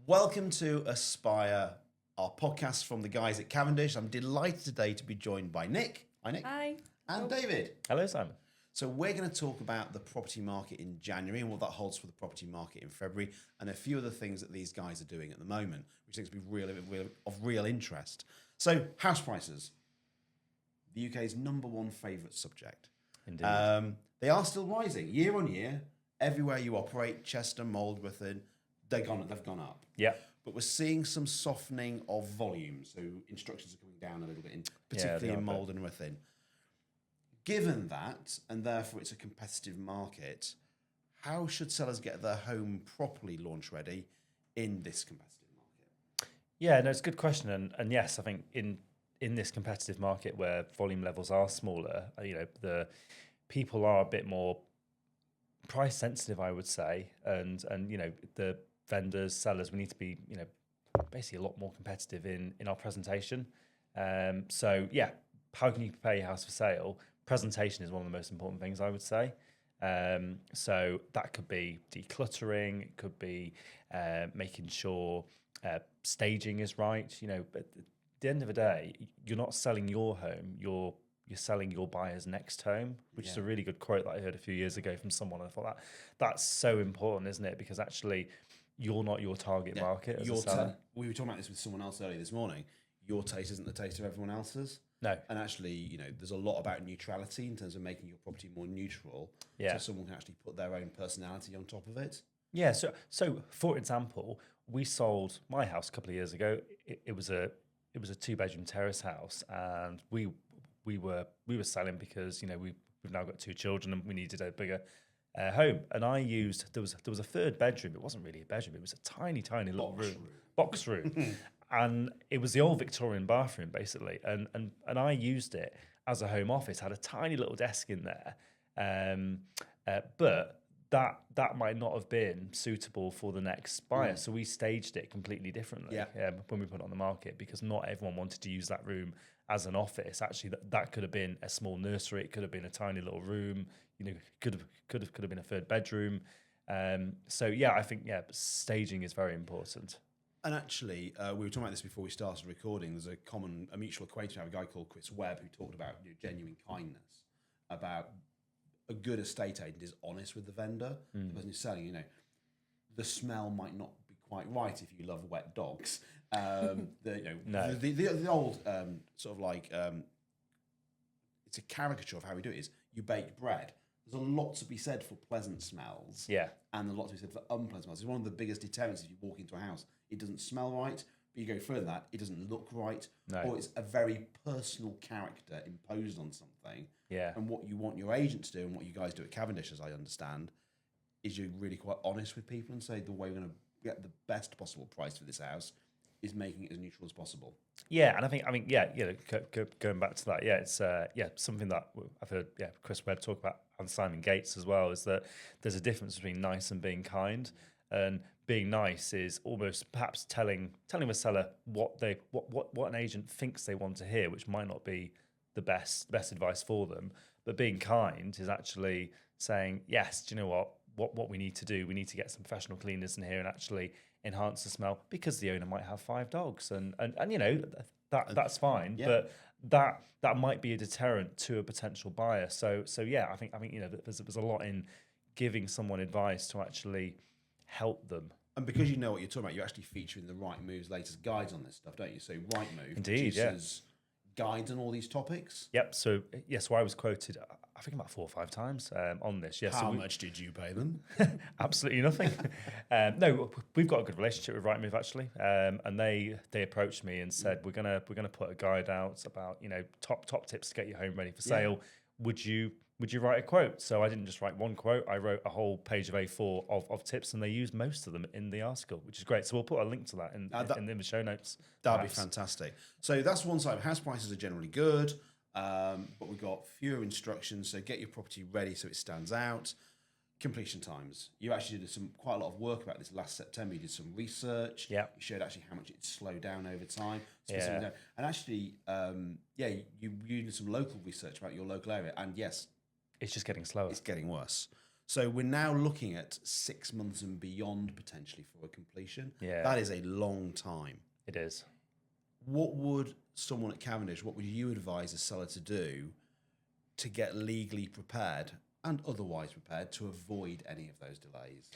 Welcome to Aspire, our podcast from the guys at Cavendish. I'm delighted today to be joined by Nick. Hi, Nick. Hi. And David. Hello, Simon. So we're going to talk about the property market in January and what that holds for the property market in February, and a few other things that these guys are doing at the moment, which seems to be of real interest. So house prices, the UK's number one favourite subject. Indeed. They are still rising year on year. Everywhere you operate, Chester, Moldwithin, they've gone up. Yeah. But we're seeing some softening of volume. So instructions are coming down a little bit, particularly in Mold and Within. Given that, and therefore it's a competitive market, how should sellers get their home properly launch ready in this competitive market? Yeah, no, it's a good question. And yes, I think in this competitive market where volume levels are smaller, the people are a bit more price sensitive, I would say. And the vendors, sellers, we need to be, basically a lot more competitive in our presentation. So yeah, how can you prepare your house for sale? Presentation is one of the most important things, I would say. So that could be decluttering, it could be making sure staging is right. But at the end of the day, you're not selling your home, you're selling your buyer's next home, which is a really good quote that I heard a few years ago from someone. I thought that's so important, isn't it? Because actually, you're not your target market as a seller. We were talking about this with someone else earlier this morning. Your taste isn't the taste of everyone else's. No. And actually, there's a lot about neutrality in terms of making your property more neutral. Yeah. So someone can actually put their own personality on top of it. Yeah. So for example, we sold my house a couple of years ago. It was a 2-bedroom terrace house, and we were selling because we've now got 2 children and we needed a bigger home. And I used there was a 3rd bedroom. It wasn't really a bedroom. It was a tiny little box room. And it was the old Victorian bathroom, basically. And I used it as a home office, had a tiny little desk in there. But that might not have been suitable for the next buyer. So we staged it completely differently when we put it on the market, because not everyone wanted to use that room as an office. Actually, that could have been a small nursery. It could have been a tiny little room. Could have been a 3rd bedroom. So yeah, I think staging is very important. And actually, we were talking about this before we started recording. There's a mutual acquaintance, a guy called Chris Webb, who talked about genuine kindness, about a good estate agent is honest with the vendor, the person who's selling. The smell might not be quite right if you love wet dogs. The old sort of like it's a caricature of how we do it. Is you bake bread. There's a lot to be said for pleasant smells, and a lot to be said for unpleasant smells. It's one of the biggest deterrents if you walk into a house. It doesn't smell right, but you go further than that, it doesn't look right, or it's a very personal character imposed on something. Yeah. And what you want your agent to do, and what you guys do at Cavendish, as I understand, is you're really quite honest with people and say the way we're going to get the best possible price for this house is making it as neutral as possible. Yeah, and I think going back to that, it's something that I've heard Chris Webb talk about, and Simon Gates as well, is that there's a difference between nice and being kind. And being nice is almost perhaps telling a seller what an agent thinks they want to hear, which might not be the best advice for them. But being kind is actually saying, yes, do you know what we need to do? We need to get some professional cleaners in here and actually enhance the smell, because the owner might have 5 dogs, and that's fine. But that might be a deterrent to a potential buyer. So yeah, I think there's a lot in giving someone advice to actually help them. And because you know what you're talking about, you actually feature in the Right Move's latest guides on this stuff, don't you? So Right Move produces guides on all these topics. Yep. So I was quoted, I think about 4 or 5 times on this. Yeah. How much did you pay them? Absolutely nothing. No, we've got a good relationship with Rightmove actually, and they approached me and said we're gonna put a guide out about top tips to get your home ready for sale. Would you write a quote? So I didn't just write one quote. I wrote a whole page of A4 of tips, and they used most of them in the article, which is great. So we'll put a link to that in the show notes. That'd be fantastic. So that's one side. House prices are generally good, but we've got fewer instructions. So get your property ready so it stands out. Completion times. You actually did quite a lot of work about this last September. You did some research. Yeah. You showed actually how much it slowed down over time. Yeah. And actually, you did some local research about your local area. And yes, it's just getting slower. It's getting worse. So we're now looking at 6 months and beyond potentially for a completion. Yeah. That is a long time. It is. What would someone at Cavendish, what would you advise a seller to do to get legally prepared and otherwise prepared to avoid any of those delays?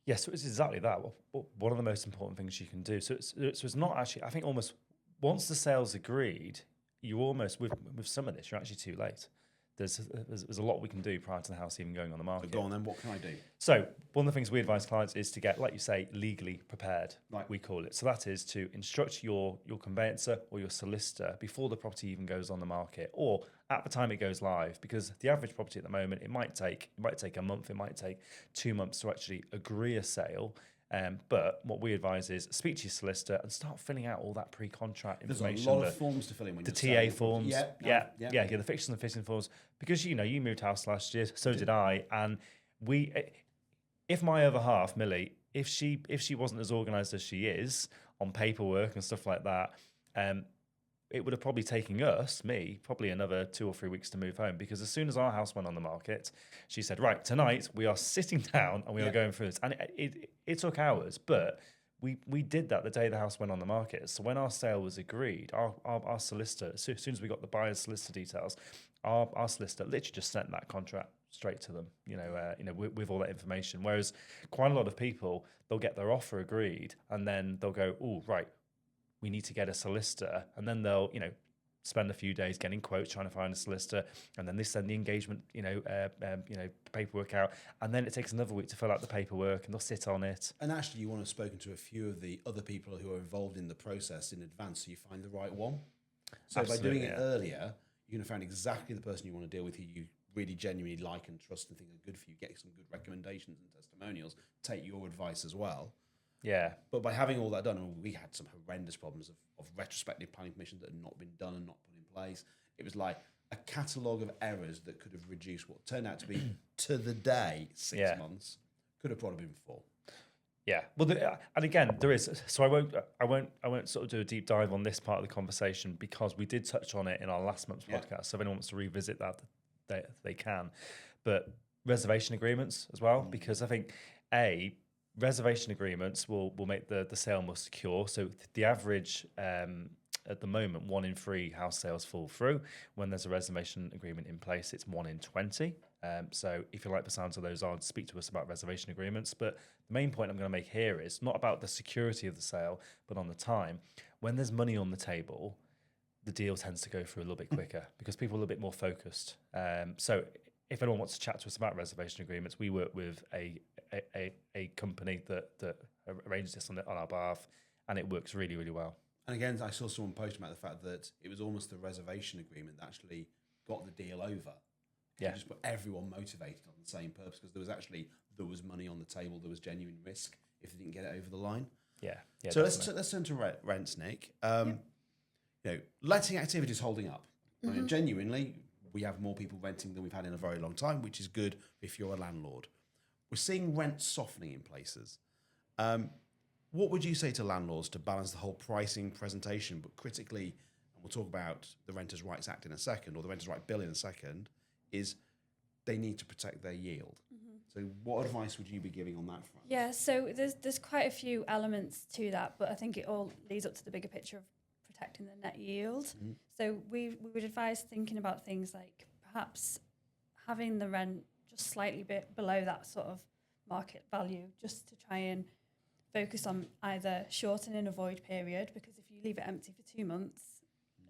Yes, so it's exactly that. One of the most important things you can do. So it's not actually, I think almost once the sale's agreed, you almost, with some of this, you're actually too late. There's a lot we can do prior to the house even going on the market. So go on then, what can I do? So one of the things we advise clients is to get, like you say, legally prepared, Right. we call it. So that is to instruct your conveyancer or your solicitor before the property even goes on the market or at the time it goes live, because the average property at the moment, it might take a month, it might take 2 months to actually agree a sale. But what we advise is speak to your solicitor and start filling out all that pre-contract information. There's a lot of forms to fill in when the you're TA forms, Yeah, the fixtures and fitting forms. Because you moved house last year, so did I, and if my other half, Millie, if she wasn't as organised as she is on paperwork and stuff like that, it would have probably taken me another 2 or 3 weeks to move home, because as soon as our house went on the market, she said, right, tonight we are sitting down and we are going through this. And it took hours, but we did that the day the house went on the market. So when our sale was agreed, our solicitor, as soon as we got the buyer's solicitor details, our solicitor literally just sent that contract straight to them, with all that information. Whereas quite a lot of people, they'll get their offer agreed and then they'll go, oh, right, we need to get a solicitor, and then they'll, spend a few days getting quotes, trying to find a solicitor, and then they send the engagement, paperwork out, and then it takes another week to fill out the paperwork, and they'll sit on it. And actually, you want to have spoken to a few of the other people who are involved in the process in advance, so you find the right one. So by doing it earlier, you're going to find exactly the person you want to deal with, who you really genuinely like and trust and think are good for you. Get some good recommendations and testimonials. Take your advice as well. Yeah. But by having all that done, we had some horrendous problems of retrospective planning permissions that had not been done and not put in place. It was like a catalogue of errors that could have reduced what turned out to be, to the day, 6 months. Could have probably been 4. Yeah. Well, and again, there is. So I won't sort of do a deep dive on this part of the conversation, because we did touch on it in our last month's podcast. So if anyone wants to revisit that, they can. But reservation agreements as well, because I think reservation agreements will make the sale more secure. So the average at the moment, 1 in 3 house sales fall through. When there's a reservation agreement in place, it's 1 in 20. So if you like the sounds of those, I'd speak to us about reservation agreements. But the main point I'm going to make here is not about the security of the sale, but on the time. When there's money on the table, the deal tends to go through a little bit quicker because people are a little bit more focused. So if anyone wants to chat to us about reservation agreements, we work with a company that arranges this on our behalf, and it works really, really well. And again, I saw someone post about the fact that it was almost the reservation agreement that actually got the deal over. Yeah, just put everyone motivated on the same purpose, because there was money on the table, there was genuine risk if they didn't get it over the line. Yeah. So let's turn to rents, Nick. Letting activity is holding up. I mean, genuinely, we have more people renting than we've had in a very long time, which is good if you're a landlord. We're seeing rents softening in places. What would you say to landlords to balance the whole pricing presentation, but critically, and we'll talk about the Renters' Rights Act in a second, or the Renters' Right Bill in a second, is they need to protect their yield. So what advice would you be giving on that front? Yeah, so there's quite a few elements to that, but I think it all leads up to the bigger picture of protecting the net yield. So we would advise thinking about things like perhaps having the rent just slightly bit below that sort of market value, just to try and focus on either shortening a void period, because if you leave it empty for 2 months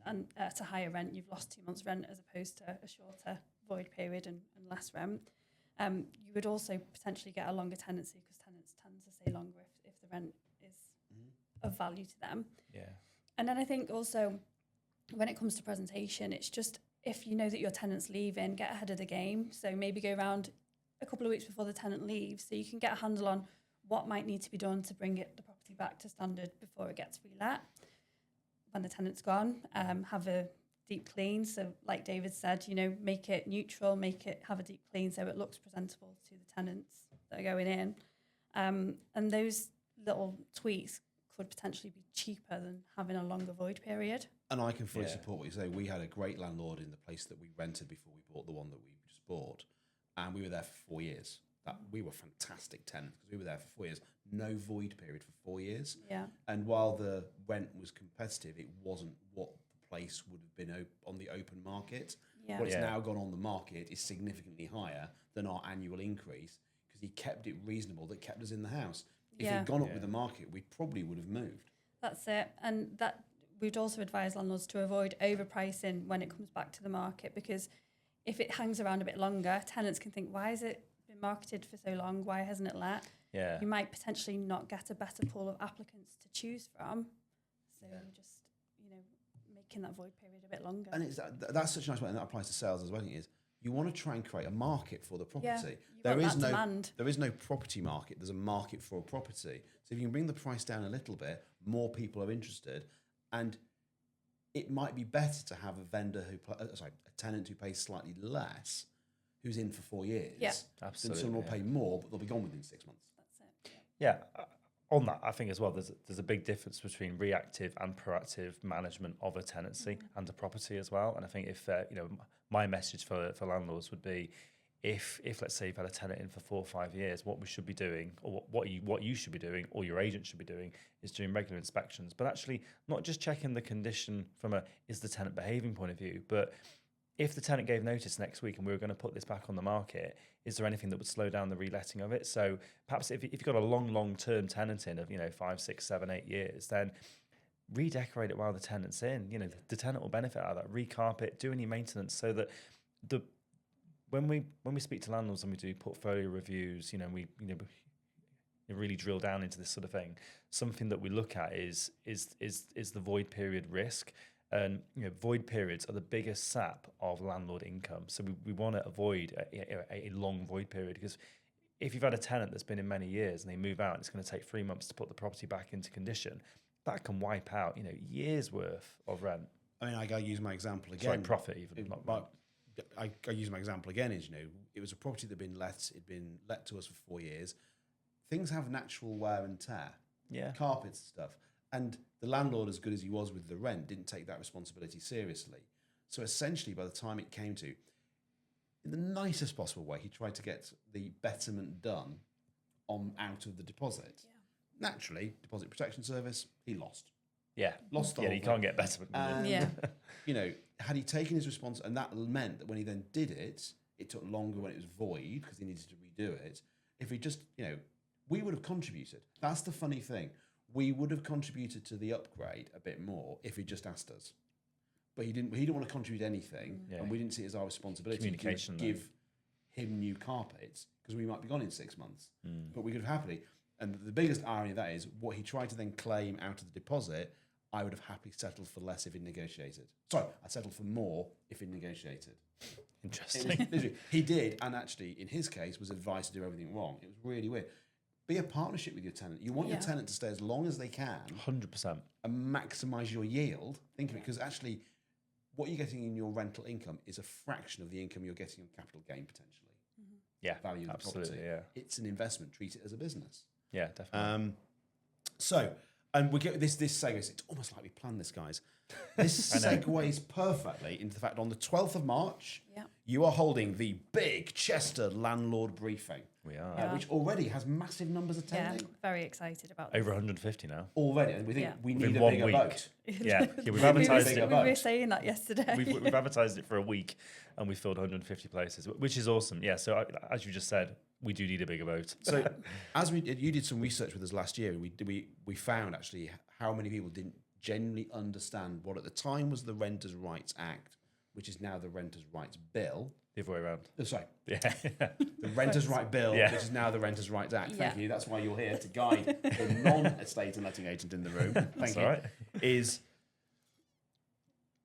and at a higher rent, you've lost 2 months rent, as opposed to a shorter void period and less rent. You would also potentially get a longer tenancy, because tenants tend to stay longer if the rent is of value to them. Yeah. And then I think also when it comes to presentation, it's just, if you know that your tenant's leaving, get ahead of the game. So maybe go around a couple of weeks before the tenant leaves, so you can get a handle on what might need to be done to bring the property back to standard before it gets relet. When the tenant's gone, have a deep clean. So like David said, make it neutral, have a deep clean so it looks presentable to the tenants that are going in. And those little tweaks could potentially be cheaper than having a longer void period. And I can fully support what you say. We had a great landlord in the place that we rented before we bought the one that we just bought, and we were there for 4 years. that we were fantastic tenants because we were there for 4 years. No void period for 4 years. Yeah. And while the rent was competitive, it wasn't what the place would have been on the open market. Yeah. What it's now gone on the market is significantly higher than our annual increase because he kept it reasonable that kept us in the house. If he'd gone up with the market, we probably would have moved. That's it. And that we'd also advise landlords to avoid overpricing when it comes back to the market, because if it hangs around a bit longer, tenants can think, why has it been marketed for so long? Why hasn't it let? Yeah. You might potentially not get a better pool of applicants to choose from. So just, making that void period a bit longer. And that's such a nice way, and that applies to sales as well, is you want to try and create a market for the property. There is no property market. There's a market for a property. So if you can bring the price down a little bit, more people are interested, and it might be better to have a tenant who pays slightly less, who's in for 4 years, absolutely, than someone will pay more, but they'll be gone within 6 months. That's it. Yeah. On that, I think as well, there's a big difference between reactive and proactive management of a tenancy and a property as well. And I think if my message for landlords would be, if let's say you've had a tenant in for 4 or 5 years, what we should be doing, or what you should be doing, or your agent should be doing, is doing regular inspections. But actually, not just checking the condition from is the tenant behaving point of view, but if the tenant gave notice next week and we were going to put this back on the market, is there anything that would slow down the reletting of it? So perhaps if you've got a long-term tenant in of 5, 6, 7, 8 years, then redecorate it while the tenant's in. The tenant will benefit out of that. Recarpet, do any maintenance, so that when we speak to landlords and we do portfolio reviews, we really drill down into this sort of thing. Something that we look at is the void period risk. And void periods are the biggest sap of landlord income. So we want to avoid a long void period, because if you've had a tenant that's been in many years and they move out and it's going to take 3 months to put the property back into condition, that can wipe out years worth of rent. I mean, I use my example again. Sorry, profit even. I use my example again is, it was a property that had been let to us for 4 years. Things have natural wear and tear. Yeah. Carpets and stuff. And the landlord, as good as he was with the rent, didn't take that responsibility seriously. So essentially, by the time it came to, in the nicest possible way, he tried to get the betterment done out of the deposit. Yeah. Naturally, deposit protection service, he lost. Yeah. Lost the whole you can't get better. Had he taken his response, and that meant that when he then did it, it took longer when it was void because he needed to redo it. If he just, we would have contributed. That's the funny thing. We would have contributed to the upgrade a bit more if he just asked us. But he didn't want to contribute anything, and we didn't see it as our responsibility to give him new carpets, because we might be gone in 6 months. But we could have happily. And the biggest irony of that is what he tried to then claim out of the deposit, I would have happily settled for less if he negotiated. Sorry, I settled for more if he negotiated. Interesting. He did, and actually, in his case, was advised to do everything wrong. It was really weird. Be a partnership with your tenant. You want your tenant to stay as long as they can. 100%. And maximise your yield. Think of it, because actually what you're getting in your rental income is a fraction of the income you're getting on capital gain potentially. Yeah, value of the property. Yeah. It's an investment. Treat it as a business. Yeah, definitely. And we get this segues. It's almost like we planned this, guys. This segues perfectly into the fact on the 12th of March, you are holding the big Chester landlord briefing. We are. Which already has massive numbers attending. Yeah, very excited about this. Over 150 now. Already. And we think we need a 1 bigger week. boat. Yeah, we've advertised it. We were saying that yesterday. We've advertised it for a week and we filled 150 places, which is awesome. Yeah, so as you just said, we do need a bigger boat. So you did some research with us last year, we found actually how many people didn't genuinely understand what at the time was the Renters' Rights Act, which is now the Renters' Rights Bill. The other way around. Oh, sorry. Yeah. The Renters' Right Bill, which is now the Renters' Rights Act. Thank you. That's why you're here to guide the non-estate and letting agent in the room. Thank you. Right. Is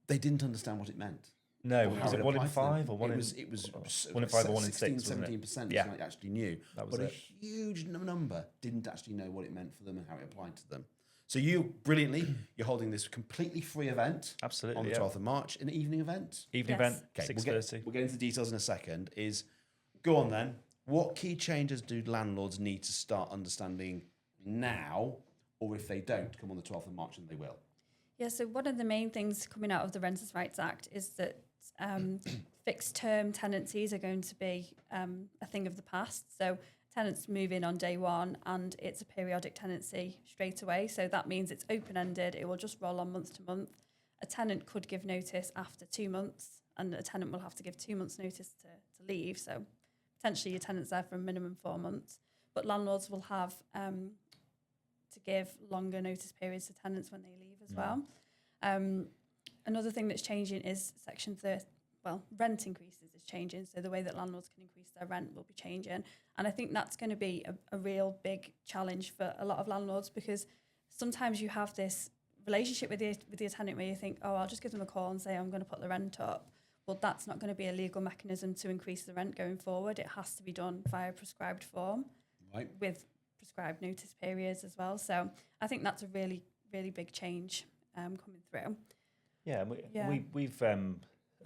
they didn't understand what it meant. No, was it 1 in 5 or 1 in? It was 1 in 5 or 1 in 6, 17% actually knew. That was but a huge number didn't actually know what it meant for them and how it applied to them. So you're holding this completely free event. Absolutely, on the 12th of March, an evening event. Evening event, okay, 6:30. We'll get into the details in a second. Go on then. What key changes do landlords need to start understanding now, or if they don't, come on the 12th of March and they will? Yeah, so one of the main things coming out of the Renters' Rights Act is that fixed term tenancies are going to be a thing of the past. So tenants move in on day one and it's a periodic tenancy straight away. So that means it's open-ended. It will just roll on month to month. A tenant could give notice after 2 months, and a tenant will have to give 2 months notice to leave. So potentially your tenant's there for a minimum 4 months. But landlords will have to give longer notice periods to tenants when they leave as well. Another thing that's changing is Section 30. Well, rent increases is changing, so the way that landlords can increase their rent will be changing. And I think that's going to be a real big challenge for a lot of landlords, because sometimes you have this relationship with your tenant where you think, oh, I'll just give them a call and say I'm going to put the rent up. Well, that's not going to be a legal mechanism to increase the rent going forward. It has to be done via a prescribed form, right, with prescribed notice periods as well. So I think that's a really, really big change coming through. Yeah, we've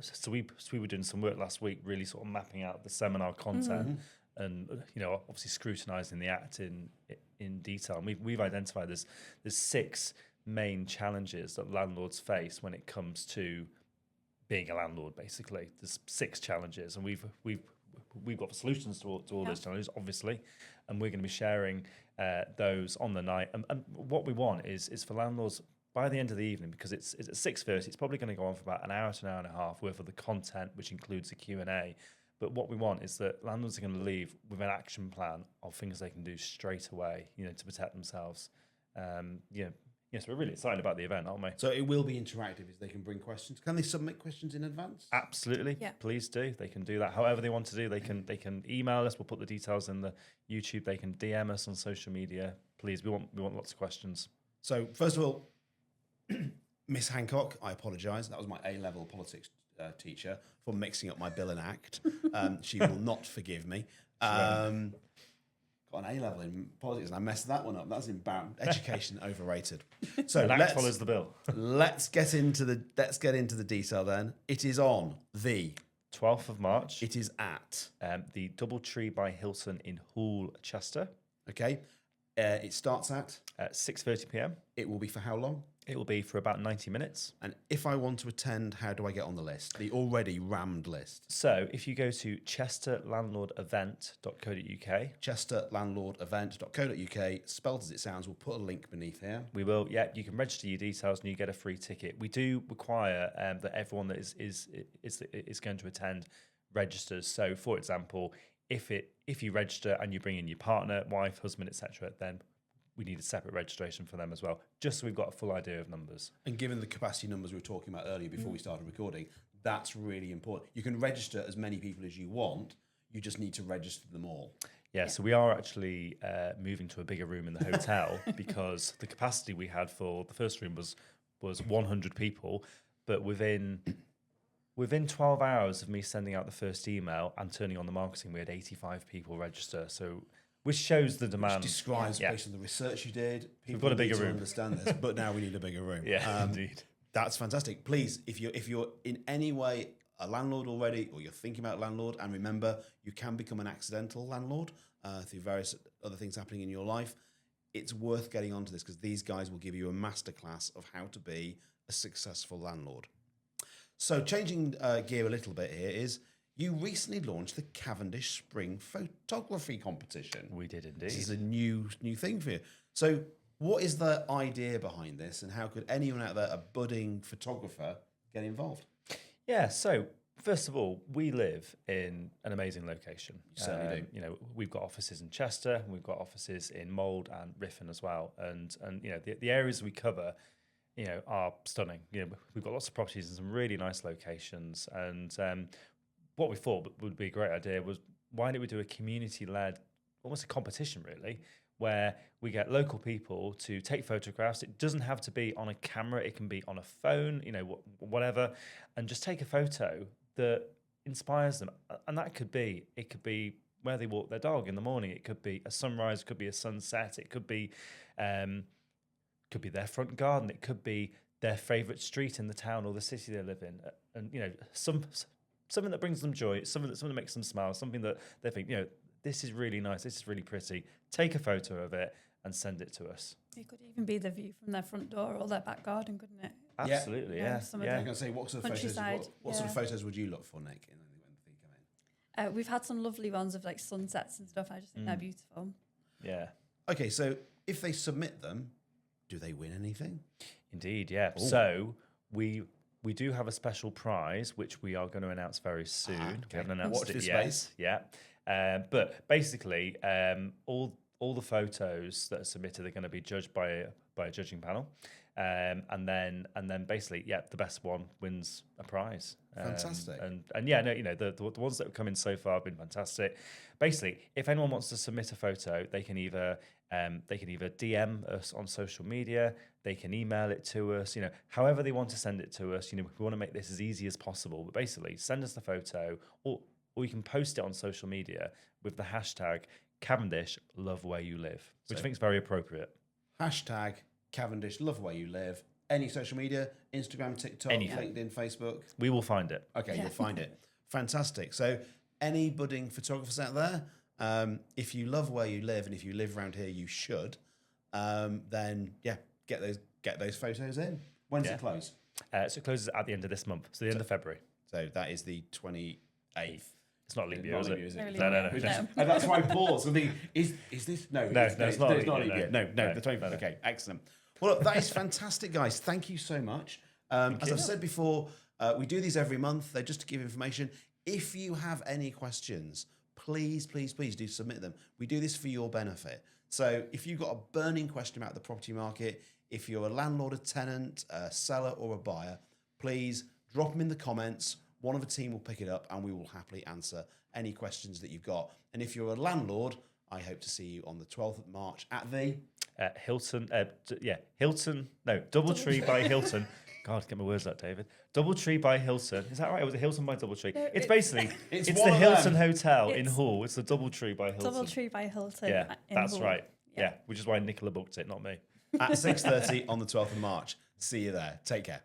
so we were doing some work last week, really sort of mapping out the seminar content and obviously scrutinising the Act in detail. And we've identified there's 6 main challenges that landlords face when it comes to being a landlord. Basically, there's 6 challenges, and we've got solutions to all those challenges, obviously, and we're going to be sharing those on the night. And what we want is for landlords, by the end of the evening, because it's at 6:30, it's probably going to go on for about an hour to an hour and a half worth of the content, which includes a Q&A. But what we want is that landlords are going to leave with an action plan of things they can do straight away, to protect themselves. Yes, we're really excited about the event, aren't we? So it will be interactive, as they can bring questions. Can they submit questions in advance? Absolutely. Yeah. Please do. They can do that however they want to do. They can email us. We'll put the details in the YouTube. They can DM us on social media. Please, we want lots of questions. So first of all, Miss Hancock, I apologise. That was my A-level politics teacher for mixing up my bill and act. She will not forgive me. Got an A-level in politics and I messed that one up. That's embarrassing. Education overrated. So an act follows the bill. Let's get into the detail then. It is on the 12th of March. It is at the Doubletree by Hilton in Hull, Chester. Okay. It starts at 6:30 p.m. It will be for how long? It will be for about 90 minutes. And if I want to attend, how do I get on the list? The already rammed list. So if you go to chesterlandlordevent.co.uk. chesterlandlordevent.co.uk, spelled as it sounds. We'll put a link beneath here. We will, yeah. You can register your details and you get a free ticket. We do require that everyone that is going to attend registers. So, for example, if you register and you bring in your partner, wife, husband, etc., then we need a separate registration for them as well, just so we've got a full idea of numbers. And given the capacity numbers we were talking about earlier before we started recording, that's really important. You can register as many people as you want. You just need to register them all. Yeah, so we are actually moving to a bigger room in the hotel because the capacity we had for the first room was 100 people, but within 12 hours of me sending out the first email and turning on the marketing, we had 85 people register. So, which shows the demand. Which describes, based on the research you did, people we've got a bigger room. Understand this, but now we need a bigger room. Yeah, indeed. That's fantastic. Please, if you're in any way a landlord already, or you're thinking about landlord, and remember, you can become an accidental landlord through various other things happening in your life. It's worth getting onto this because these guys will give you a masterclass of how to be a successful landlord. So changing gear a little bit here is you recently launched the Cavendish Spring Photography Competition. We did indeed. This is a new thing for you. So what is the idea behind this and how could anyone out there, a budding photographer, get involved? Yeah, so first of all, we live in an amazing location. You certainly do. We've got offices in Chester, we've got offices in Mold and Riffin as well. And the areas we cover are stunning. We've got lots of properties in some really nice locations. And what we thought would be a great idea was, why don't we do a community-led, almost a competition really, where we get local people to take photographs. It doesn't have to be on a camera. It can be on a phone, whatever, and just take a photo that inspires them. And it could be where they walk their dog in the morning. It could be a sunrise. It could be a sunset. It could be their front garden. It could be their favourite street in the town or the city they live in. And something that brings them joy, something that makes them smile, something that they think, this is really nice, this is really pretty. Take a photo of it and send it to us. It could even be the view from their front door or their back garden, couldn't it? Absolutely, yeah. I'm going to say, what sort of photos would you look for, Nick, in We've had some lovely ones of like sunsets and stuff. I just think they're beautiful. Yeah. Okay, so if they submit them, do they win anything? Indeed, yeah. Ooh. So we do have a special prize, which we are going to announce very soon. Okay. We haven't announced Watch it this yet. space. Yeah. But basically, all the photos that are submitted are going to be judged by a judging panel. And then basically, yeah, the best one wins a prize. Fantastic. And yeah, no, the ones that have come in so far have been fantastic. Basically, if anyone wants to submit a photo, they can either DM us on social media, they can email it to us, however they want to send it to us. We want to make this as easy as possible. But basically, send us the photo, or you can post it on social media with the hashtag Cavendish Love Where You Live, which I think is very appropriate. Hashtag Cavendish Love Where You Live. Any social media, Instagram, TikTok, LinkedIn, Facebook. We will find it. Okay, you'll find it. Fantastic. So any budding photographers out there, if you love where you live, and if you live around here, you should, then yeah, get those photos in. When's it close? So it closes at the end of this month, so the end of February. So that is the 28th. It's not leap year, is it? No. And that's why I paused. I'm thinking, is this? No, it's not leap year. No, the 25th. Okay, excellent. Well, look, that is fantastic, guys. Thank you so much. As I've said before, we do these every month. They're just to give information. If you have any questions, please do submit them. We do this for your benefit. So if you've got a burning question about the property market, if you're a landlord, a tenant, a seller, or a buyer, please drop them in the comments. One of the team will pick it up, and we will happily answer any questions that you've got. And if you're a landlord, I hope to see you on the 12th of March at the Hilton. Doubletree by Hilton. God, get my words out, David. Doubletree by Hilton. Is that right? Or was it Hilton by Doubletree? No, it's basically it's the Hilton Hotel in Hull. It's the Doubletree by Hilton. Doubletree by Hilton. Yeah, that's Hull. right. Yeah, which is why Nicola booked it, not me. at 6:30 on the 12th of March. See you there. Take care.